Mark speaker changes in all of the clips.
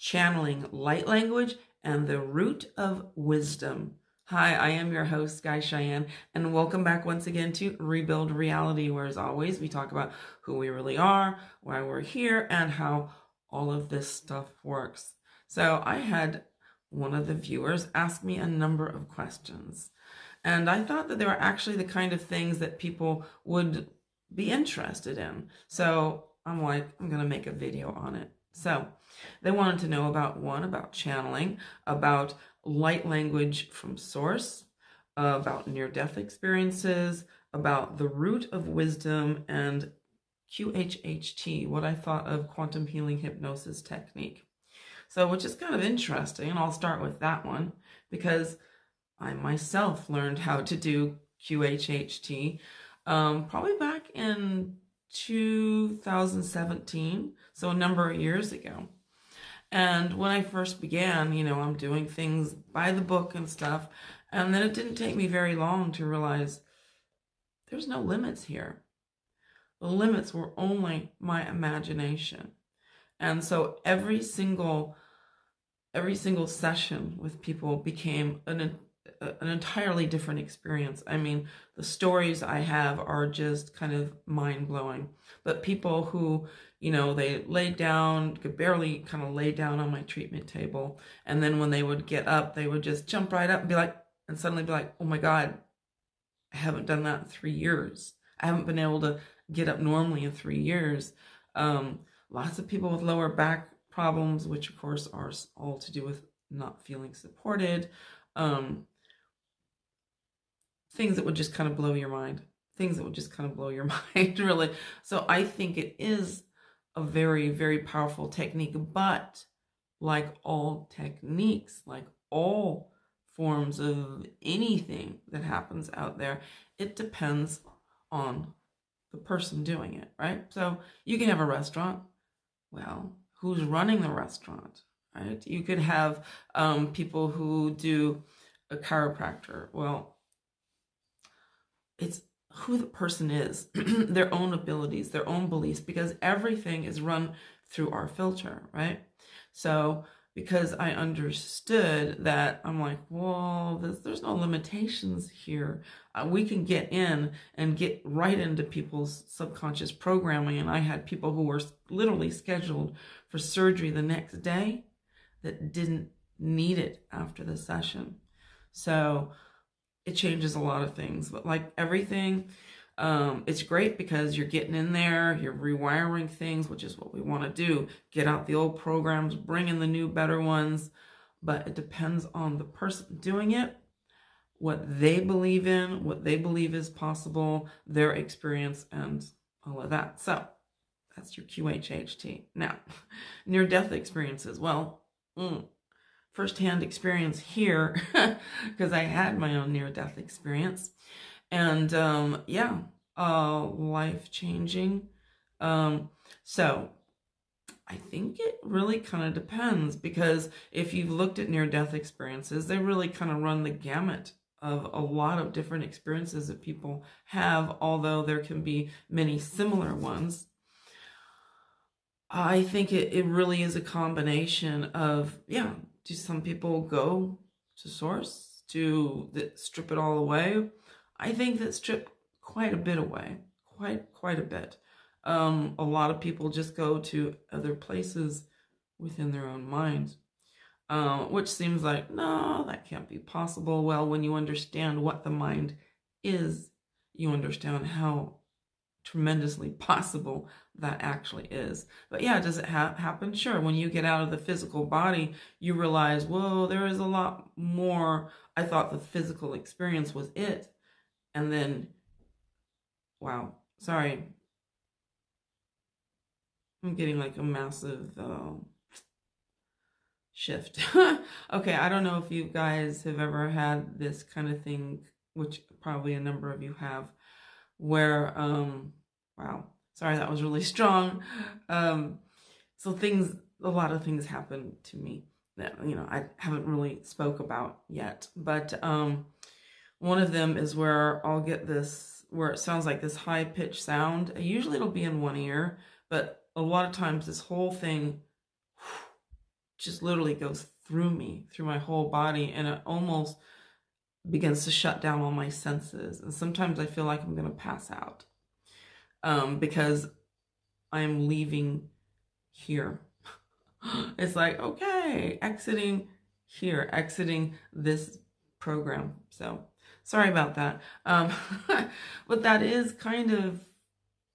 Speaker 1: channeling light language and the root of wisdom. Hi, I am your host, Sky Cheyenne, and welcome back once again to Rebuild Reality, where as always, we talk about who we really are, why we're here, and how all of this stuff works. So I had one of the viewers ask me a number of questions, and I thought that they were actually the kind of things that people would be interested in. So I'm like, I'm going to make a video on it. So they wanted to know about channeling, about light language from source, about near-death experiences, about the root of wisdom, and QHHT, what I thought of quantum healing hypnosis technique. So, which is kind of interesting, and I'll start with that one because I myself learned how to do QHHT probably back in 2017, so a number of years ago. And when I first began, I'm doing things by the book and stuff, and then it didn't take me very long to realize there's no limits here. The limits were only my imagination. And so every single session with people became an entirely different experience. I mean, the stories I have are just kind of mind-blowing. But people who, they laid down, could barely kind of lay down on my treatment table. And then when they would get up, they would just jump right up and suddenly be like, oh my God, I haven't done that in 3 years. I haven't been able to get up normally in 3 years. Lots of people with lower back problems, which of course are all to do with not feeling supported. Things that would just kind of blow your mind. Really. So I think it is a very, very powerful technique, but like all techniques, like all forms of anything that happens out there, it depends on the person doing it, right? So you can have a restaurant. Well, who's running the restaurant, right? You could have people who do a chiropractor. Well, it's who the person is, their own abilities, their own beliefs, because everything is run through our filter, right? So because I understood that, I'm like, well, there's no limitations here. We can get in and get right into people's subconscious programming. And I had people who were literally scheduled for surgery the next day that didn't need it after the session. So it changes a lot of things, but like everything, it's great because you're getting in there, you're rewiring things, which is what we want to do. Get out the old programs, bring in the new, better ones. But it depends on the person doing it, what they believe in, what they believe is possible, their experience, and all of that. So that's your QHHT. Now, near-death experiences. Well, first-hand experience here because I had my own near-death experience, and life-changing. So I think it really kind of depends, because if you've looked at near-death experiences, they really kind of run the gamut of a lot of different experiences that people have, although there can be many similar ones. I think it really is a combination of, do some people go to source to strip it all away? I think that strip quite a bit away, quite a bit. A lot of people just go to other places within their own mind, which seems like, no, that can't be possible. Well, when you understand what the mind is, you understand how tremendously possible that actually is. But yeah, does it happen? Sure. When you get out of the physical body, you realize, whoa, there is a lot more. I thought the physical experience was it. And then, wow, sorry. I'm getting like a massive shift. Okay, I don't know if you guys have ever had this kind of thing, which probably a number of you have, where, wow, sorry, that was really strong. So a lot of things happen to me that, I haven't really spoke about yet. But one of them is where I'll get this, where it sounds like this high-pitched sound. Usually it'll be in one ear, but a lot of times this whole thing just literally goes through me, through my whole body, and it almost begins to shut down all my senses. And sometimes I feel like I'm going to pass out because I'm leaving here. It's like, okay, exiting here, exiting this program. So sorry about that. But that is kind of,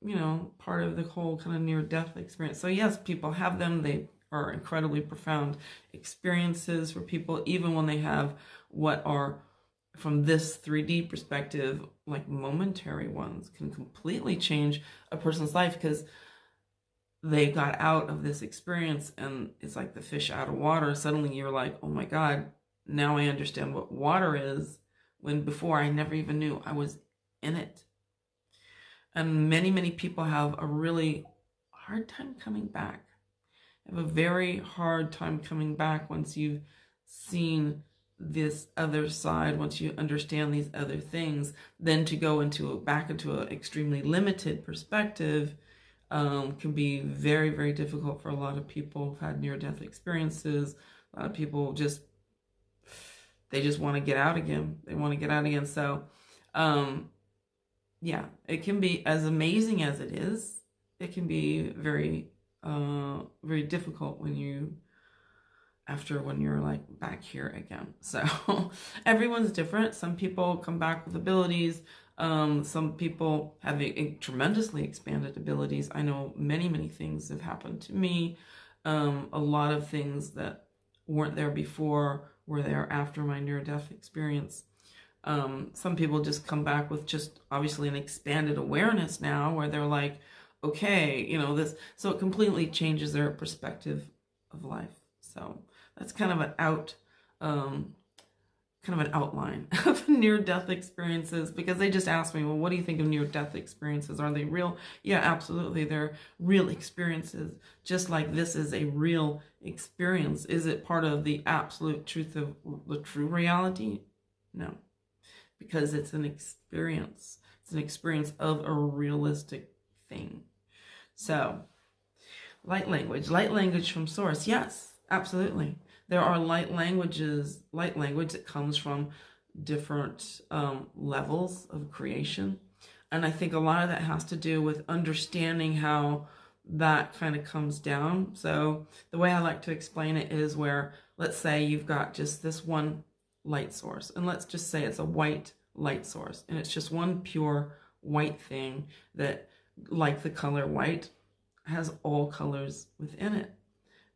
Speaker 1: you know, part of the whole kind of near-death experience. So yes, people have them. They are incredibly profound experiences for people, even when they have what are, from this 3D perspective, like momentary ones, can completely change a person's life because they got out of this experience, and it's like the fish out of water. Suddenly you're like, oh my God, now I understand what water is, when before I never even knew I was in it. And many, many people have a really hard time coming back. Have a very hard time coming back once you've seen this other side, once you understand these other things. Then to go back into an extremely limited perspective can be very, very difficult for a lot of people who've had near-death experiences. A lot of people they just want to get out again. They want to get out again. So, yeah, it can be, as amazing as it is, it can be very, very difficult when you're like back here again. So everyone's different. Some people come back with abilities. Some people have tremendously expanded abilities. I know many, many things have happened to me. A lot of things that weren't there before were there after my near-death experience. Some people just come back with just obviously an expanded awareness now, where they're like, okay, you know, this, so it completely changes their perspective of life. So that's kind of an outline of near-death experiences, because they just asked me, well, what do you think of near-death experiences? Are they real? Yeah, absolutely. They're real experiences, just like this is a real experience. Is it part of the absolute truth of the true reality? No, because it's an experience. It's an experience of a realistic thing. So, light language from source. Yes, absolutely. There are light language that comes from different levels of creation. And I think a lot of that has to do with understanding how that kind of comes down. So the way I like to explain it is where, let's say you've got just this one light source, and let's just say it's a white light source, and it's just one pure white thing that, like the color white, has all colors within it.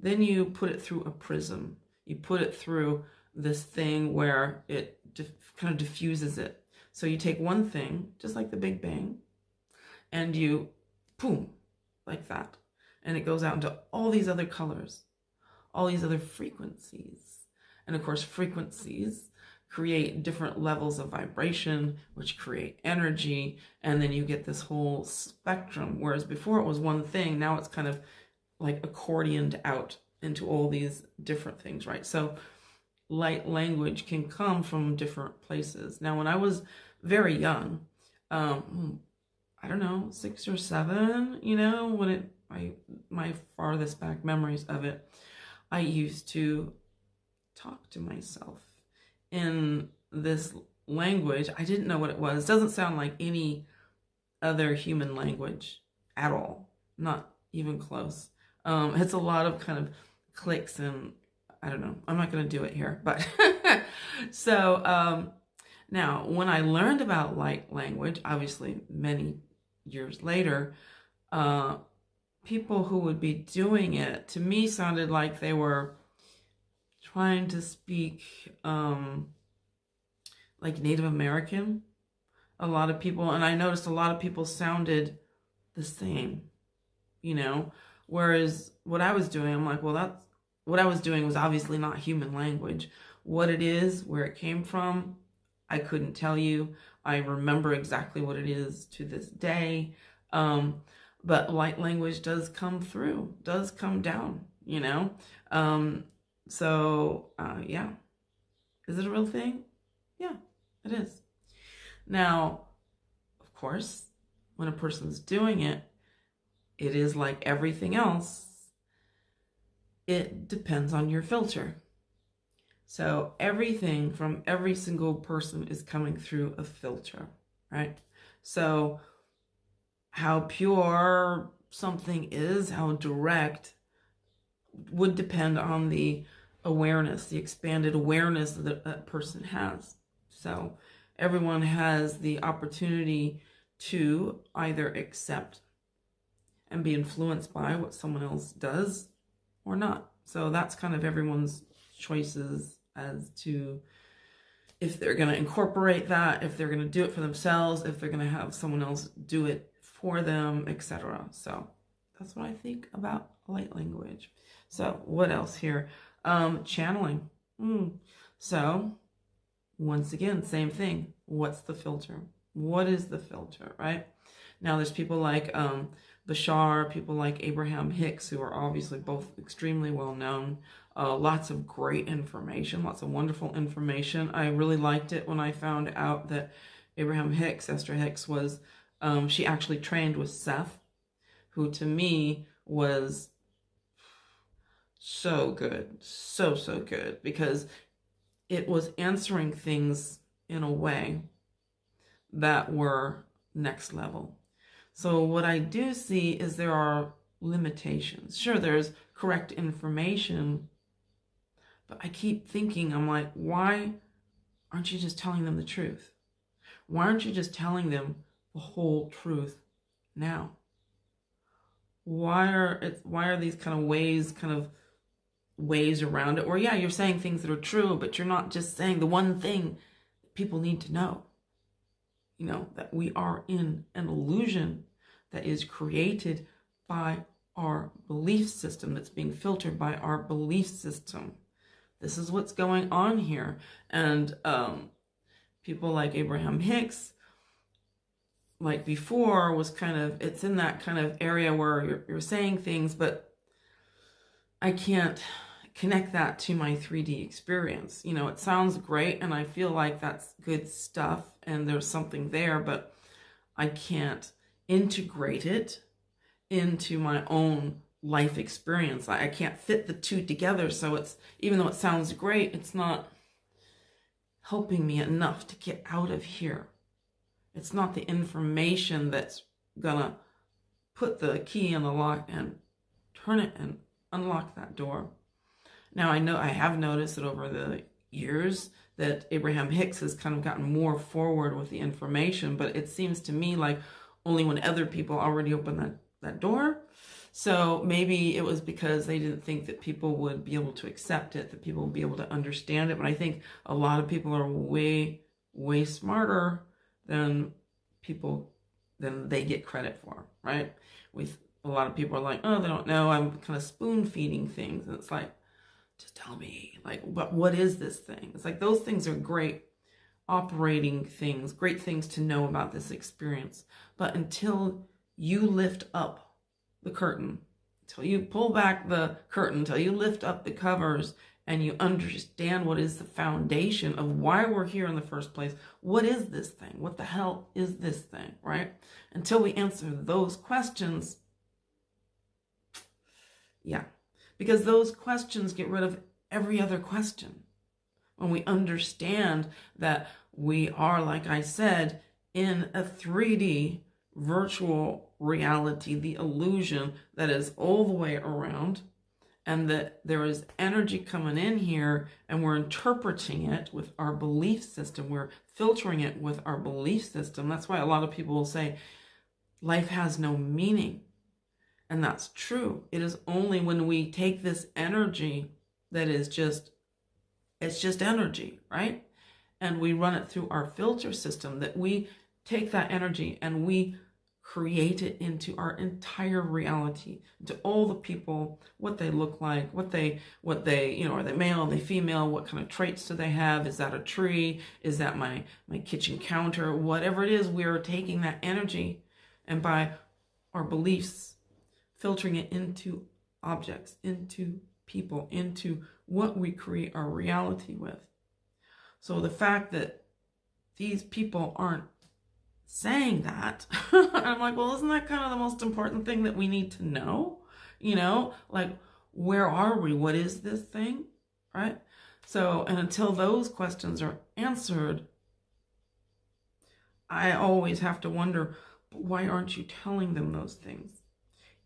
Speaker 1: Then you put it through a prism. You put it through this thing where it kind of diffuses it. So you take one thing, just like the Big Bang, and you, boom, like that. And it goes out into all these other colors, all these other frequencies. And of course, frequencies create different levels of vibration, which create energy. And then you get this whole spectrum. Whereas before it was one thing, now it's kind of like accordioned out into all these different things, right? So light language can come from different places. Now, when I was very young, I don't know, 6 or 7, you know, when my farthest back memories of it, I used to talk to myself in this language. I didn't know what it was. It doesn't sound like any other human language at all, not even close. It's a lot of kind of clicks and I don't know. I'm not going to do it here, but so now when I learned about light language, obviously many years later, people who would be doing it to me sounded like they were trying to speak like Native American. A lot of people, and I noticed a lot of people sounded the same, you know. Whereas what I was doing, I'm like, well, what I was doing was obviously not human language. What it is, where it came from, I couldn't tell you. I remember exactly what it is to this day. But light language does come through, does come down, you know. Yeah. Is it a real thing? Yeah, it is. Now, of course, when a person's doing it, it is like everything else. it depends on your filter. So everything from every single person is coming through a filter, right? So how pure something is, how direct, would depend on the awareness, the expanded awareness that that person has. So everyone has the opportunity to either accept and be influenced by what someone else does or not. So that's kind of everyone's choices as to if they're going to incorporate that, if they're going to do it for themselves, if they're going to have someone else do it for them, etc. So that's what I think about light language. So what else here? Channeling. So once again, same thing. What's the filter? What is the filter, right? Now there's people like Bashar, people like Abraham Hicks, who are obviously both extremely well known. Lots of great information, lots of wonderful information. I really liked it when I found out that Abraham Hicks, Esther Hicks, was, she actually trained with Seth, who to me was so good, so good, because it was answering things in a way that were next level. So what I do see is there are limitations. Sure, there's correct information, but I keep thinking, I'm like, why aren't you just telling them the truth? Why aren't you just telling them the whole truth now? Why are these kind of ways around it? Or yeah, you're saying things that are true, but you're not just saying the one thing that people need to know. You know, that we are in an illusion that is created by our belief system, that's being filtered by our belief system. This is what's going on here. And people like Abraham Hicks, like before, was kind of, it's in that kind of area where you're saying things, but I can't connect that to my 3D experience. You know, it sounds great and I feel like that's good stuff and there's something there, but I can't integrate it into my own life experience. I can't fit the two together. So it's, even though it sounds great, it's not helping me enough to get out of here. It's not the information that's gonna put the key in the lock and turn it and unlock that door. Now, I have noticed that over the years that Abraham Hicks has kind of gotten more forward with the information, but it seems to me like only when other people already open that door. So maybe it was because they didn't think that people would be able to accept it, that people would be able to understand it. But I think a lot of people are way smarter than they get credit for, right? With a lot of people are like, oh, they don't know, I'm kind of spoon feeding things. And it's like, just tell me, like, but what is this thing? It's like, those things are great operating things, great things to know about this experience. But until you lift up the curtain, until you pull back the curtain, until you lift up the covers and you understand what is the foundation of why we're here in the first place, what is this thing? What the hell is this thing, right? Until we answer those questions, yeah, because those questions get rid of every other question. When we understand that we are, like I said, in a 3D virtual reality, the illusion that is all the way around, and that there is energy coming in here and we're interpreting it with our belief system. We're filtering it with our belief system. That's why a lot of people will say life has no meaning. And that's true. It is only when we take this energy that is it's just energy, right? And we run it through our filter system that we take that energy and we create it into our entire reality, into all the people, what they look like, what they, you know, are they male, are they female, what kind of traits do they have? Is that a tree? Is that my kitchen counter? Whatever it is, we are taking that energy and by our beliefs, filtering it into objects, into people, into what we create our reality with. So the fact that these people aren't saying that, I'm like, well, isn't that kind of the most important thing that we need to know? You know, like, where are we? What is this thing? Right? So, and until those questions are answered, I always have to wonder, why aren't you telling them those things?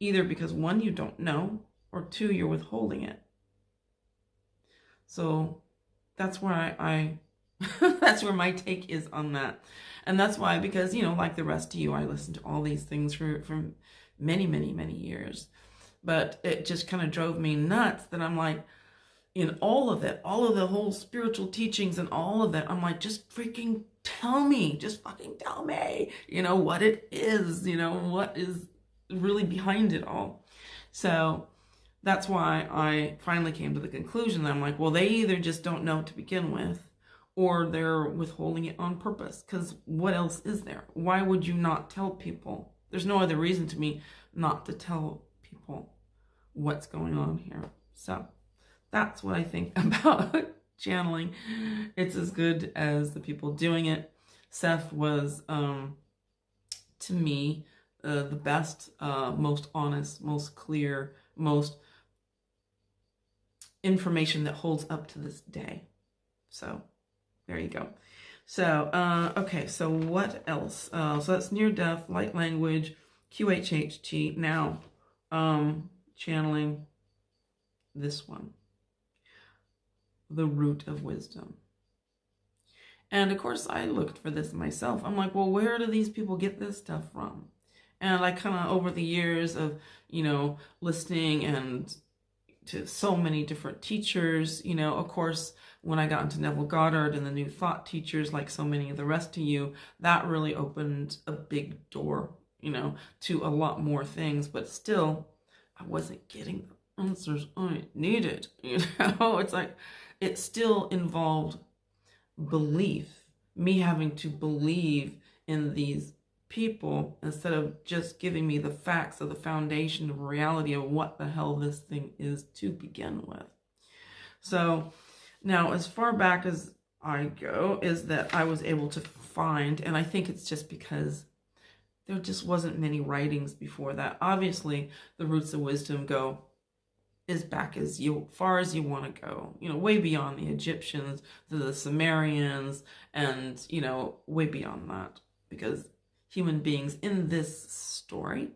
Speaker 1: Either because one, you don't know, or two, you're withholding it. So that's where I that's where my take is on that. And that's why, because, you know, like the rest of you, I listened to all these things for many, many, many years. But it just kind of drove me nuts that I'm like, in all of it, all of the whole spiritual teachings and all of that, I'm like, just freaking tell me, just fucking tell me, you know, what it is, you know, what is really behind it all. So that's why I finally came to the conclusion that I'm like, well, they either just don't know to begin with, or they're withholding it on purpose. Because what else is there? Why would you not tell people? There's no other reason to me not to tell people what's going on here. So that's what I think about channeling. It's as good as the people doing it. Seth was, to me, the best, most honest, most clear, most information that holds up to this day. So there you go. So, okay, so what else? So that's near death, light language, QHHT. Now, channeling this one, the root of wisdom. And of course, I looked for this myself. I'm like, well, where do these people get this stuff from? And I kind of, over the years of, you know, listening and to so many different teachers, you know, of course, when I got into Neville, Goddard and the New Thought teachers, like so many of the rest of you, that really opened a big door, you know, to a lot more things. But still, I wasn't getting the answers I needed, you know. It's like, it still involved belief, me having to believe in these people instead of just giving me the facts of the foundation of reality of what the hell this thing is to begin with. So now, as far back as I go, is that I was able to find, and I think it's just because there just wasn't many writings before that. Obviously, the roots of wisdom go as back as far as you want to go, you know, way beyond the Egyptians, the Sumerians, and, you know, way beyond that, because human beings in this story,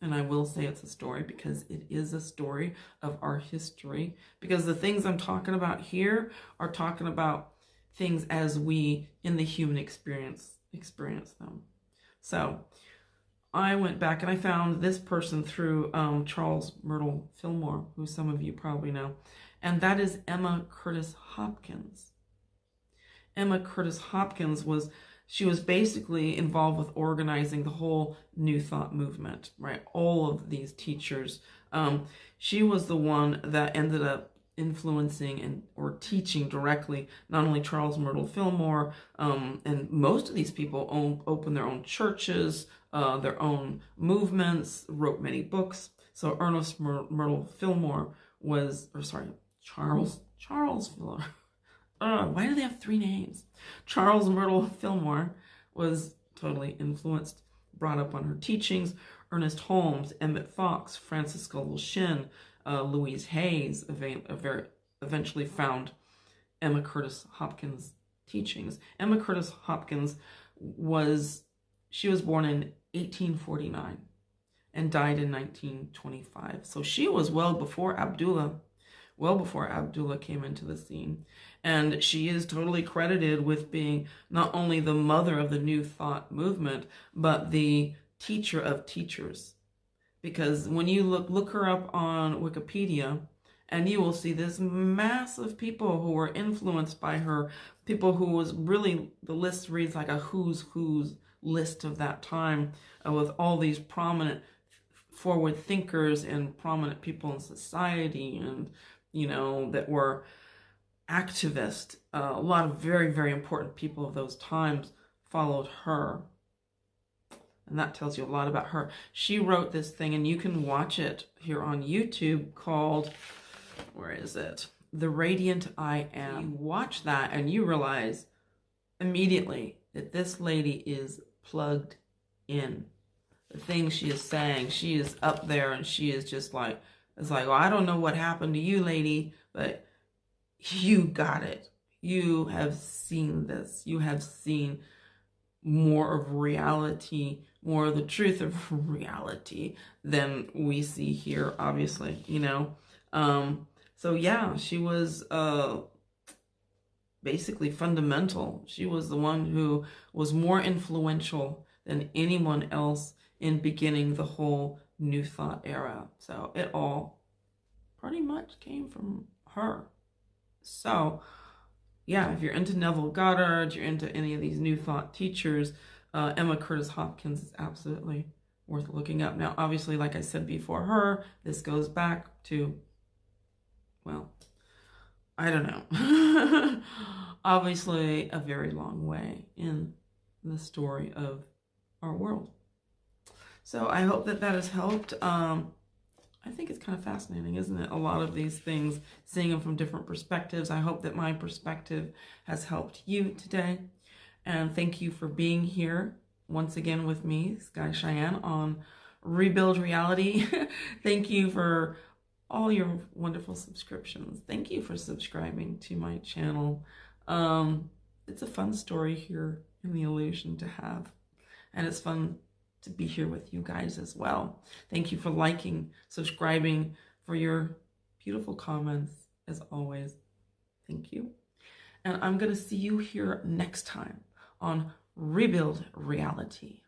Speaker 1: and I will say it's a story because it is a story of our history, because the things I'm talking about here are talking about things as we in the human experience them. So I went back and I found this person through Charles Myrtle Fillmore, who some of you probably know, and that is Emma Curtis Hopkins. Emma Curtis Hopkins was basically involved with organizing the whole New Thought movement, right? All of these teachers. She was the one that ended up influencing or teaching directly not only Charles Myrtle Fillmore, and most of these people opened their own churches, their own movements, wrote many books. So Ernest Myrtle Fillmore was, or sorry, Charles Fillmore. Why do they have three names? Charles Myrtle Fillmore was totally influenced, brought up on her teachings. Ernest Holmes, Emmett Fox, Francis Schoville Shinn, Louise Hayes eventually found Emma Curtis Hopkins' teachings. Emma Curtis Hopkins was born in 1849 and died in 1925. So she was well before Abdullah came into the scene. And she is totally credited with being not only the mother of the New Thought movement, but the teacher of teachers. Because when you look her up on Wikipedia, and you will see this mass of people who were influenced by her, people who was really, the list reads like a who's list of that time, with all these prominent forward thinkers and prominent people in society, and, you know, that were activists. A lot of very, very important people of those times followed her. And that tells you a lot about her. She wrote this thing, and you can watch it here on YouTube, called, where is it? The Radiant I Am. You watch that and you realize immediately that this lady is plugged in. The things she is saying, she is up there, and she is just like It's like, well, I don't know what happened to you, lady, but you got it. You have seen this. You have seen more of reality, more of the truth of reality than we see here, obviously, you know. So yeah, she was basically fundamental. She was the one who was more influential than anyone else in beginning the whole New Thought era. So it all pretty much came from her. So yeah, if you're into Neville Goddard, you're into any of these New Thought teachers, Emma Curtis Hopkins is absolutely worth looking up. Now, obviously, like I said before her, this goes back to, well, I don't know. Obviously, a very long way in the story of our world. So I hope that that has helped. I think it's kind of fascinating, isn't it? A lot of these things, seeing them from different perspectives. I hope that my perspective has helped you today. And thank you for being here once again with me, Sky Cheyenne, on Rebuild Reality. Thank you for all your wonderful subscriptions. Thank you for subscribing to my channel. It's a fun story here in the illusion to have. And it's fun to be here with you guys as well. Thank you for liking, subscribing, for your beautiful comments, as always. Thank you. And I'm going to see you here next time on Rebuild Reality.